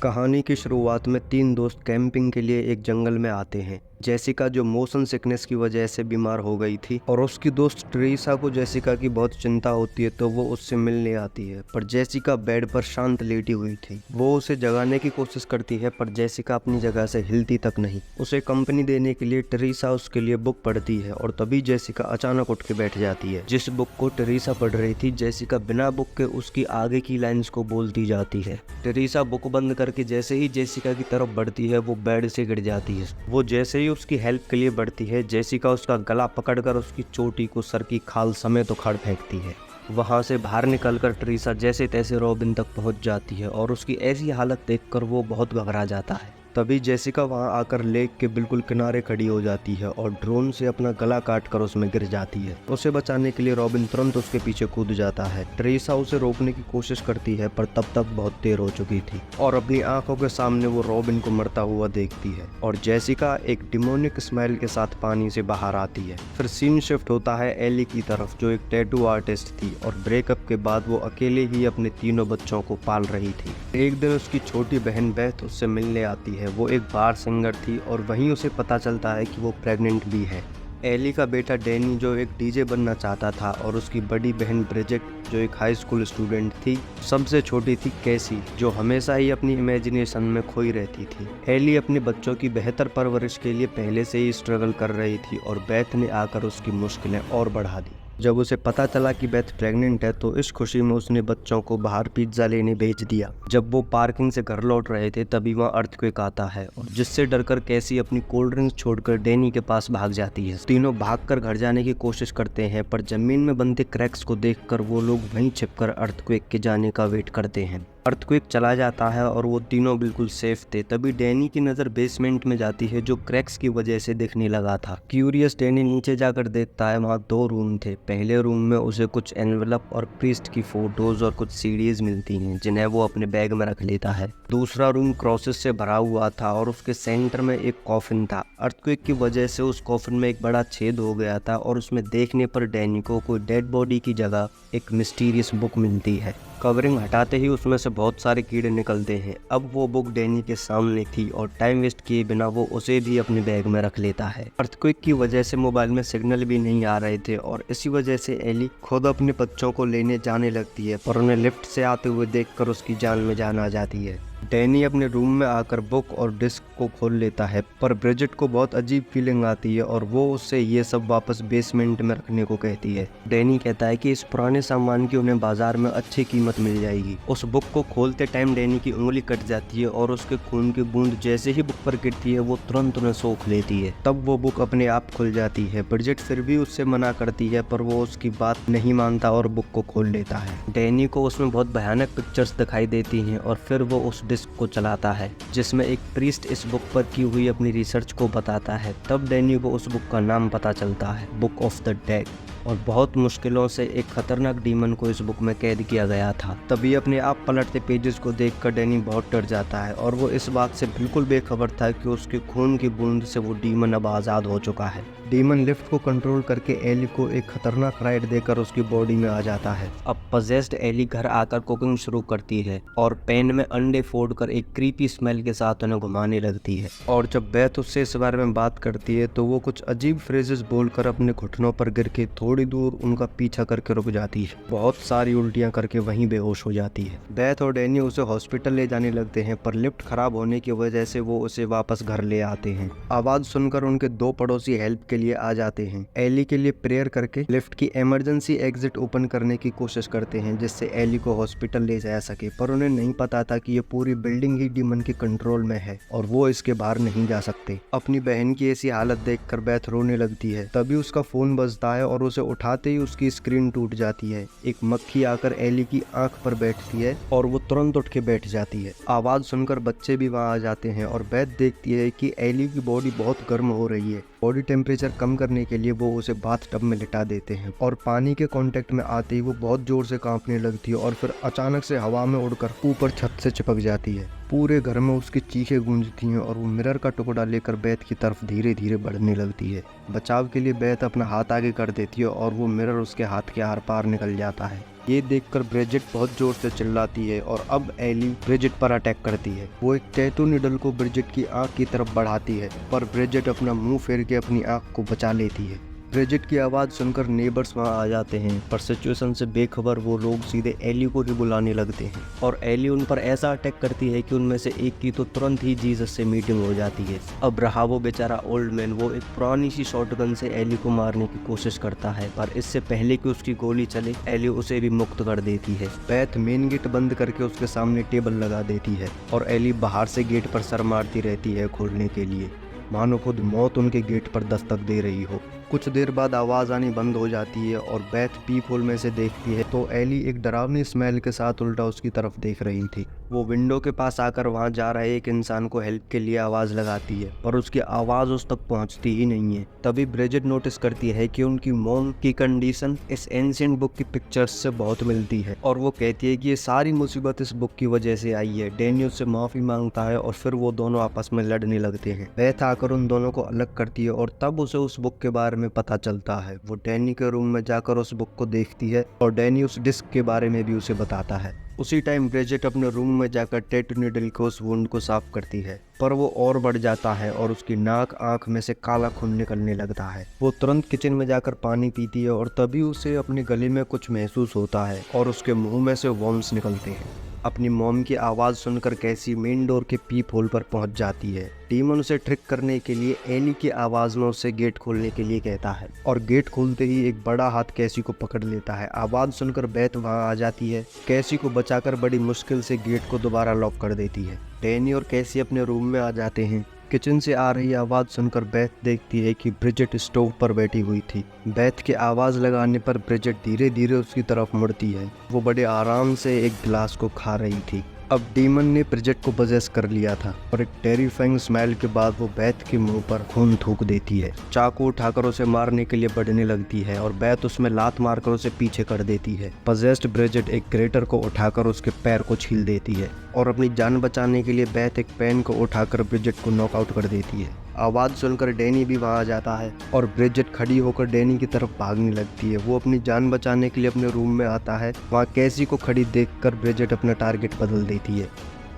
कहानी की शुरुआत में तीन दोस्त कैंपिंग के लिए एक जंगल में आते हैं। जेसिका जो मोशन सिकनेस की वजह से बीमार हो गई थी और उसकी दोस्त ट्रेसा को जेसिका की बहुत चिंता होती है तो वो उससे मिलने आती है, पर जेसिका बेड पर शांत लेटी हुई थी। वो उसे जगाने की कोशिश करती है पर जेसिका अपनी जगह से हिलती तक नहीं। उसे कंपनी देने के लिए ट्रेसा उसके लिए बुक पढ़ती है और तभी जेसिका अचानक उठ के बैठ जाती है। जिस बुक को ट्रेसा पढ़ रही थी जेसिका बिना बुक के उसकी आगे की लाइंस को बोलती जाती है। ट्रेसा बुक बंद करके जैसे ही जेसिका की तरफ बढ़ती है वो बेड से गिर जाती है। वो जैसे ही उसकी हेल्प के लिए बढ़ती है जेसिका उसका गला पकड़कर उसकी चोटी को सर की खाल समेत उखाड़ फेंकती है। वहां से बाहर निकलकर ट्रेसा जैसे तैसे रॉबिन तक पहुंच जाती है और उसकी ऐसी हालत देखकर वो बहुत घबरा जाता है। तभी जेसिका वहां आकर लेक के बिल्कुल किनारे खड़ी हो जाती है और ड्रोन से अपना गला काटकर उसमें गिर जाती है। उसे बचाने के लिए रॉबिन तुरंत उसके पीछे कूद जाता है। ट्रेसा उसे रोकने की कोशिश करती है पर तब तक बहुत देर हो चुकी थी और अपनी आंखों के सामने वो रॉबिन को मरता हुआ देखती है और जेसिका एक डिमोनिक स्माइल के साथ पानी से बाहर आती है। फिर सीन शिफ्ट होता है एली की तरफ जो एक टैटू आर्टिस्ट थी और ब्रेकअप के बाद वो अकेले ही अपने तीनों बच्चों को पाल रही थी। एक दिन उसकी छोटी बहन बेथ उससे मिलने आती है। वो एक बार सिंगर थी और वहीं उसे पता चलता है कि वो प्रेग्नेंट भी है। एली का बेटा डैनी जो एक डीजे बनना चाहता था और उसकी बड़ी बहन ब्रिजेट जो एक हाई स्कूल स्टूडेंट थी। सबसे छोटी थी कैसी जो हमेशा ही अपनी इमेजिनेशन में खोई रहती थी। एली अपने बच्चों की बेहतर परवरिश के लिए पहले से ही स्ट्रगल कर रही थी और बेथ ने आकर उसकी मुश्किलें और बढ़ा दी। जब उसे पता चला कि बेथ प्रेग्नेंट है तो इस खुशी में उसने बच्चों को बाहर पिज्जा लेने भेज दिया। जब वो पार्किंग से घर लौट रहे थे तभी वहाँ अर्थक्वेक आता है और जिससे डरकर कैसी अपनी कोल्ड ड्रिंक्स छोड़कर डैनी के पास भाग जाती है। तीनों भागकर घर जाने की कोशिश करते हैं पर जमीन में बनते क्रैक्स को देखकर वो लोग वहीं छिपकर अर्थक्वेक के जाने का वेट करते हैं। अर्थक्वेक चला जाता है और वो तीनों बिल्कुल सेफ थे। तभी डैनी की नज़र बेसमेंट में जाती है जो क्रैक्स की वजह से दिखने लगा था। क्यूरियस डैनी नीचे जाकर देखता है वहाँ दो रूम थे। पहले रूम में उसे कुछ एनवेलप और प्रीस्ट की फोटोज और कुछ सीडीज मिलती हैं जिन्हें वो अपने बैग में रख लेता है। दूसरा रूम क्रॉसेस से भरा हुआ था और उसके सेंटर में एक कॉफिन था। अर्थक्वेक की वजह से उस कॉफिन में एक बड़ा छेद हो गया था और उसमें देखने पर डैनी को कोई डेड बॉडी की जगह एक मिस्टीरियस बुक मिलती है। कवरिंग हटाते ही उसमें से बहुत सारे कीड़े निकलते हैं। अब वो बुक डैनी के सामने थी और टाइम वेस्ट किए बिना वो उसे भी अपने बैग में रख लेता है। अर्थक्वेक की वजह से मोबाइल में सिग्नल भी नहीं आ रहे थे और इसी वजह से एली खुद अपने बच्चों को लेने जाने लगती है पर उन्हें लिफ्ट से आते हुए देखकर उसकी जान में जान आ जाती है। डैनी अपने रूम में आकर बुक और डिस्क को खोल लेता है पर ब्रिजेट को बहुत अजीब फीलिंग आती है और वो उससे ये सब वापस बेसमेंट में रखने को कहती है। डैनी कहता है कि इस पुराने सामान की उन्हें बाजार में अच्छी कीमत मिल जाएगी। उस बुक को खोलते टाइम डैनी की उंगली कट जाती है और उसके खून की बूंद जैसे ही बुक पर गिरती है वो तुरंत उन्हें सोख लेती है। तब वो बुक अपने आप खुल जाती है। ब्रिजेट फिर भी उससे मना करती है पर वो उसकी बात नहीं मानता और बुक को खोल लेता है। डैनी को उसमें बहुत भयानक पिक्चर्स दिखाई देती हैं और फिर वो उस डिस्क को चलाता है जिसमें एक प्रीस्ट इस बुक पर की हुई अपनी रिसर्च को बताता है। तब डैनी को उस बुक का नाम पता चलता है, बुक ऑफ द डेड, और बहुत मुश्किलों से एक खतरनाक डीमन को इस बुक में कैद किया गया था। तभी अपने आप पलटते पेजेस को देखकर डैनी बहुत डर जाता है और वो इस बात से बिल्कुल बेखबर था कि उसके खून की बूंद से वो डीमन अब आज़ाद हो चुका है। डीमन लिफ्ट को कंट्रोल करके एली को एक खतरनाक राइड देकर उसकी बॉडी में आ जाता है। अब पजेस्ड एली घर आकर कुकिंग शुरू करती है और पैन में अंडे फोड़कर एक क्रीपी स्मेल के साथ उन्हें घुमाने लगती है। और जब बेथ उससे इस बारे में बात करती है तो वो कुछ अजीब फ्रेजेस बोलकर अपने घुटनों पर गिर के थोड़ी दूर उनका पीछा करके रुक जाती है। बहुत सारी उल्टियां करके वहीं बेहोश हो जाती है। बेथ और डैनी उसे हॉस्पिटल ले जाने लगते हैं पर लिफ्ट खराब होने की वजह से वो उसे वापस घर ले आते हैं। आवाज सुनकर उनके दो पड़ोसी हेल्प के लिए आ जाते हैं। एली के लिए प्रेयर करके लिफ्ट की इमरजेंसी एग्जिट ओपन करने की कोशिश करते हैं जिससे एली को हॉस्पिटल ले जा सके, पर उन्हें नहीं पता था कि ये पूरी बिल्डिंग ही डीमन के कंट्रोल में है और वो इसके बाहर नहीं जा सकते। अपनी बहन की ऐसी हालत देखकर बेथ रोने लगती है। तभी उसका फोन बजता है और उसे उठाते ही उसकी स्क्रीन टूट जाती है। एक मक्खी आकर एली की आंख पर बैठती है और वो तुरंत उठ के बैठ जाती है। आवाज सुनकर बच्चे भी वहां आ जाते हैं और बेथ देखती है कि एली की बॉडी बहुत गर्म हो रही है। बॉडी टेम्परेचर कम करने के लिए वो उसे बाथ टब में लिटा देते हैं और पानी के कांटेक्ट में आते ही वो बहुत जोर से कांपने लगती है और फिर अचानक से हवा में उड़कर ऊपर छत से चिपक जाती है। पूरे घर में उसकी चीखें गूंजती हैं और वो मिरर का टुकड़ा लेकर बेथ की तरफ धीरे धीरे बढ़ने लगती है। बचाव के लिए बेथ अपना हाथ आगे कर देती है और वो मिरर उसके हाथ के आर पार निकल जाता है। ये देखकर ब्रिजेट बहुत जोर से चिल्लाती है और अब एली ब्रिजेट पर अटैक करती है। वो एक टैटू निडल को ब्रिजेट की आंख की तरफ बढ़ाती है, पर ब्रिजेट अपना मुंह फेर के अपनी आंख को बचा लेती है। ब्रिजेट की आवाज़ सुनकर नेबर्स वहां आ जाते हैं, पर सिचुएशन से बेखबर वो लोग सीधे एली को ही बुलाने लगते हैं और एली उन पर ऐसा अटैक करती है कि उनमें से एक की तो तुरंत ही जीसस से मीटिंग हो जाती है। अब रहा वो बेचारा ओल्ड मैन, वो एक पुरानी सी शॉटगन से एली को मारने की कोशिश करता है, पर इससे पहले कि उसकी गोली चले एली उसे भी मुक्त कर देती है। बेथ मेन गेट बंद करके उसके सामने टेबल लगा देती है और एली बाहर से गेट पर सर मारती रहती है खोलने के लिए, मानो खुद मौत उनके गेट पर दस्तक दे रही हो। कुछ देर बाद आवाज़ आनी बंद हो जाती है और बेथ पीप होल में से देखती है तो एली एक डरावनी स्मेल के साथ उल्टा उसकी तरफ देख रही थी। वो विंडो के पास आकर वहां जा रहे एक इंसान को हेल्प के लिए आवाज़ लगाती है, पर उसकी आवाज़ उस तक पहुंचती ही नहीं है। तभी ब्रिजेट नोटिस करती है कि उनकी मॉम की कंडीशन इस एंशिएंट बुक की पिक्चर्स से बहुत मिलती है और वो कहती है कि ये सारी मुसीबत इस बुक की वजह से आई है। डैनी उससे माफ़ी मांगता है और फिर वो दोनों आपस में लड़ने लगते हैं। बेथ आकर उन दोनों को अलग करती है और तब उसे उस बुक के बारे में पता चलता है। वो डैनी के रूम में जाकर उस बुक को देखती है और डैनी उस डिस्क के बारे में भी उसे बताता है। उसी टाइम ब्रिजेट अपने रूम में जाकर टैटू नीडल को उस वुंड को साफ करती है, पर वो और बढ़ जाता है और उसकी नाक आंख में से काला खून निकलने लगता है। वो तुरंत किचन में जाकर पानी पीती है और तभी उसे अपने गले में कुछ महसूस होता है और उसके मुंह में से वॉर्म्स निकलते हैं। अपनी मॉम की आवाज़ सुनकर कैसी मेन डोर के पीप होल पर पहुंच जाती है। डीमन उसे ट्रिक करने के लिए एली की आवाज़ में उसे गेट खोलने के लिए कहता है और गेट खोलते ही एक बड़ा हाथ कैसी को पकड़ लेता है। आवाज़ सुनकर बेथ वहां आ जाती है, कैसी को बचाकर बड़ी मुश्किल से गेट को दोबारा लॉक कर देती है। डैनी और कैसी अपने रूम में आ जाते हैं। किचन से आ रही आवाज़ सुनकर बेथ देखती है कि ब्रिजेट स्टोव पर बैठी हुई थी। बेथ के आवाज़ लगाने पर ब्रिजेट धीरे धीरे उसकी तरफ मुड़ती है। वो बड़े आराम से एक गिलास को खा रही थी। अब डीमन ने ब्रिजेट को पजेस कर लिया था और एक टेरिफाइंग स्मेल के बाद वो बेथ के मुंह पर खून थूक देती है। चाकू उठाकर उसे मारने के लिए बढ़ने लगती है और बेथ उसमें लात मारकर उसे पीछे कर देती है। पजेस्ड ब्रिजेट एक ग्रेटर को उठाकर उसके पैर को छील देती है और अपनी जान बचाने के लिए बेथ एक पेन को उठाकर ब्रिजेट को नॉकआउट कर देती है। आवाज़ सुनकर डैनी भी वहां आ जाता है और ब्रिजेट खड़ी होकर डैनी की तरफ भागने लगती है। वो अपनी जान बचाने के लिए अपने रूम में आता है। वहां कैसी को खड़ी देखकर ब्रिजेट अपना टारगेट बदल देती है।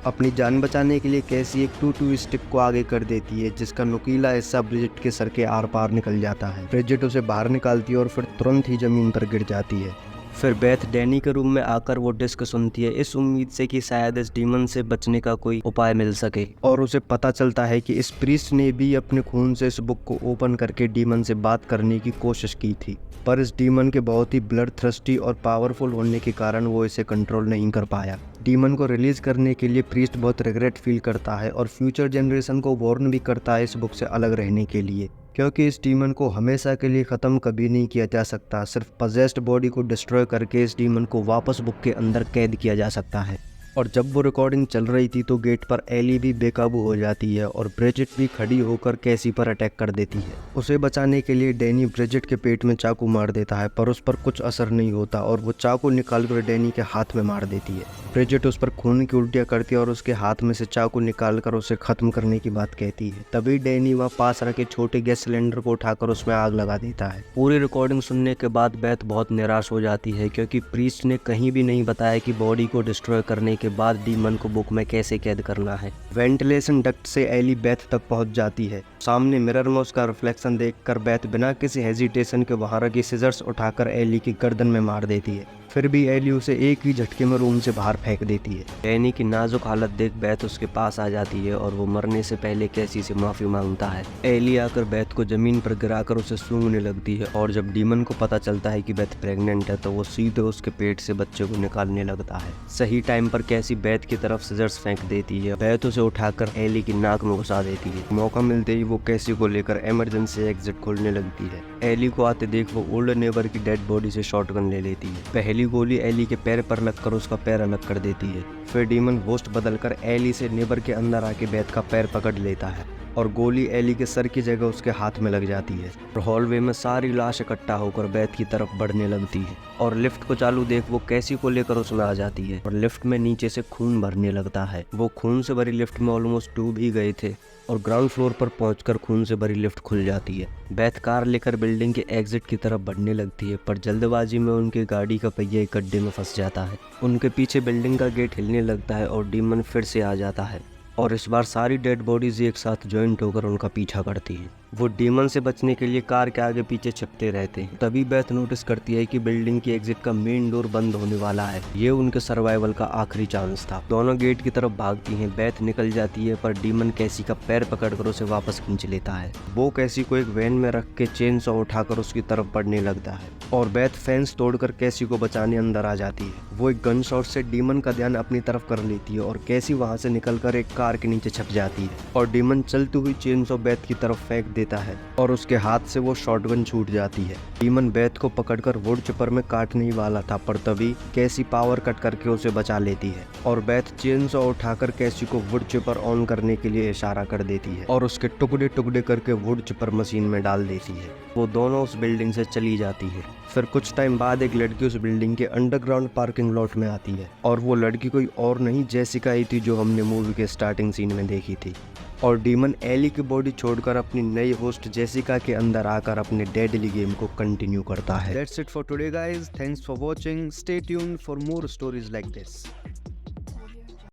अपनी जान बचाने के लिए कैसी एक 2-2 स्टिक को आगे कर देती है, जिसका नुकीला हिस्सा ब्रिजेट के सर के आर पार निकल जाता है। ब्रिजेट उसे बाहर निकालती है और फिर तुरंत ही जमीन पर गिर जाती है। फिर बेथ डैनी के रूम में आकर वो डिस्क सुनती है, इस उम्मीद से कि शायद इस डीमन से बचने का कोई उपाय मिल सके, और उसे पता चलता है कि इस प्रीस्ट ने भी अपने खून से इस बुक को ओपन करके डीमन से बात करने की कोशिश की थी, पर इस डीमन के बहुत ही ब्लड थ्रस्टी और पावरफुल होने के कारण वो इसे कंट्रोल नहीं कर पाया। डीमन को रिलीज करने के लिए प्रीस्ट बहुत रिग्रेट फील करता है और फ्यूचर जनरेशन को वार्न भी करता है इस बुक से अलग रहने के लिए, क्योंकि इस डीमन को हमेशा के लिए ख़त्म कभी नहीं किया जा सकता। सिर्फ पजेस्ड बॉडी को डिस्ट्रॉय करके इस डीमन को वापस बुक के अंदर कैद किया जा सकता है। और जब वो रिकॉर्डिंग चल रही थी तो गेट पर एली भी बेकाबू हो जाती है और ब्रिजेट भी खड़ी होकर कैसी पर अटैक कर देती है। उसे बचाने के लिए डैनी ब्रिजेट के पेट में चाकू मार देता है, पर उस पर कुछ असर नहीं होता और वो चाकू निकालकर डैनी के हाथ में मार देती है। ब्रिजेट उस पर खून की उल्टियाँ करती है और उसके हाथ में से चाकू निकालकर उसे खत्म करने की बात कहती है। तभी डैनी वहाँ पास रखे छोटे गैस सिलेंडर को उठाकर उसमें आग लगा देता है। पूरी रिकॉर्डिंग सुनने के बाद बेथ बहुत निराश हो जाती है, क्योंकि प्रीस्ट ने कहीं भी नहीं बताया कि बॉडी को डिस्ट्रॉय करने के बाद डीमन को बुक में कैसे कैद करना है। वेंटिलेशन डक्ट से एली बेथ तक पहुंच जाती है। सामने मिरर में उसका रिफ्लेक्शन देखकर बेथ बिना किसी हेजिटेशन के वहां रखी सिजर्स उठाकर एली की गर्दन में मार देती है। फिर भी एली उसे एक ही झटके में रूम से बाहर फेंक देती है। डैनी की नाजुक हालत देख बेथ उसके पास आ जाती है और वो मरने से पहले कैसी से माफी मांगता है। एली आकर बेथ को जमीन पर गिराकर उसे सूंघने लगती है और जब डीमन को पता चलता है कि बेथ प्रेग्नेंट है तो वो सीधे उसके पेट से बच्चे को निकालने लगता है। सही टाइम पर कैसी बेथ की तरफ सिजर्स फेंक देती है। बेथ उसे उठाकर एली की नाक में घुसा देती है। मौका मिलते ही वो कैसी को लेकर इमरजेंसी एग्जिट खोलने लगती है। एली को आते देख वो ओल्ड नेबर की डेड बॉडी से शॉटगन ले लेती है। पहली गोली एली के पैर पर लगकर उसका पैर अलग कर देती है। फिर डीमन होस्ट बदलकर एली से नेबर के अंदर आके बेथ का पैर पकड़ लेता है और गोली एली के सर की जगह उसके हाथ में लग जाती है और हॉलवे में सारी लाश इकट्ठा होकर बेथ की तरफ बढ़ने लगती है। और लिफ्ट को चालू देख वो कैसी को लेकर उसमें आ जाती है और लिफ्ट में नीचे से खून भरने लगता है। वो खून से भरी लिफ्ट में ऑलमोस्ट डूब ही गए थे और ग्राउंड फ्लोर पर पहुंचकर खून से भरी लिफ्ट खुल जाती है। बेथ कार लेकर बिल्डिंग के एग्जिट की तरफ बढ़ने लगती है, पर जल्दबाजी में उनकी गाड़ी का पहिया एक गड्ढे में फंस जाता है। उनके पीछे बिल्डिंग का गेट हिलने लगता है और डीमन फिर से आ जाता है और इस बार सारी डेड बॉडीज एक साथ ज्वाइंट होकर उनका पीछा करती हैं। वो डीमन से बचने के लिए कार के आगे पीछे छिपते रहते हैं। तभी बेथ नोटिस करती है कि बिल्डिंग की एग्जिट का मेन डोर बंद होने वाला है। ये उनके सर्वाइवल का आखिरी चांस था। दोनों गेट की तरफ भागती हैं। बेथ निकल जाती है पर डीमन कैसी का पैर पकड़कर उसे वापस खींच लेता है। वो कैसी को एक वैन में रख के चेन सॉ उठाकर उसकी तरफ बढ़ने लगता है और बेथ फेंस तोड़कर कैसी को बचाने अंदर आ जाती है। वो एक गन शॉट से डीमन का ध्यान अपनी तरफ कर लेती है और कैसी वहां से निकलकर एक कार के नीचे छप जाती है और डीमन चलती हुई चेन सॉ बेथ की तरफ फेंक देता है और उसके हाथ से वो शॉटगन छूट जाती है। डीमन बेथ को पकड़कर वुड चिपर में काटने ही वाला था, पर तभी कैसी पावर कट करके उसे बचा लेती है और बेथ चेन सॉ उठाकर कैसी को वुड चिपर ऑन करने के लिए इशारा कर देती है और उसके टुकड़े टुकड़े करके वुड चिपर मशीन में डाल देती है। वो दोनों उस बिल्डिंग से चली जाती है। फिर कुछ टाइम बाद एक लड़की उस बिल्डिंग के अंडरग्राउंड पार्किंग लॉट में आती है और वो लड़की कोई और नहीं जेसिका ही थी जो हमने मूवी के स्टार्टिंग सीन में देखी थी। और डीमन एली की बॉडी छोड़कर अपनी नई होस्ट जेसिका के अंदर आकर अपने डेडली गेम को कंटिन्यू करता है। That's it for today guys. Thanks for watching. Stay tuned for more stories like this.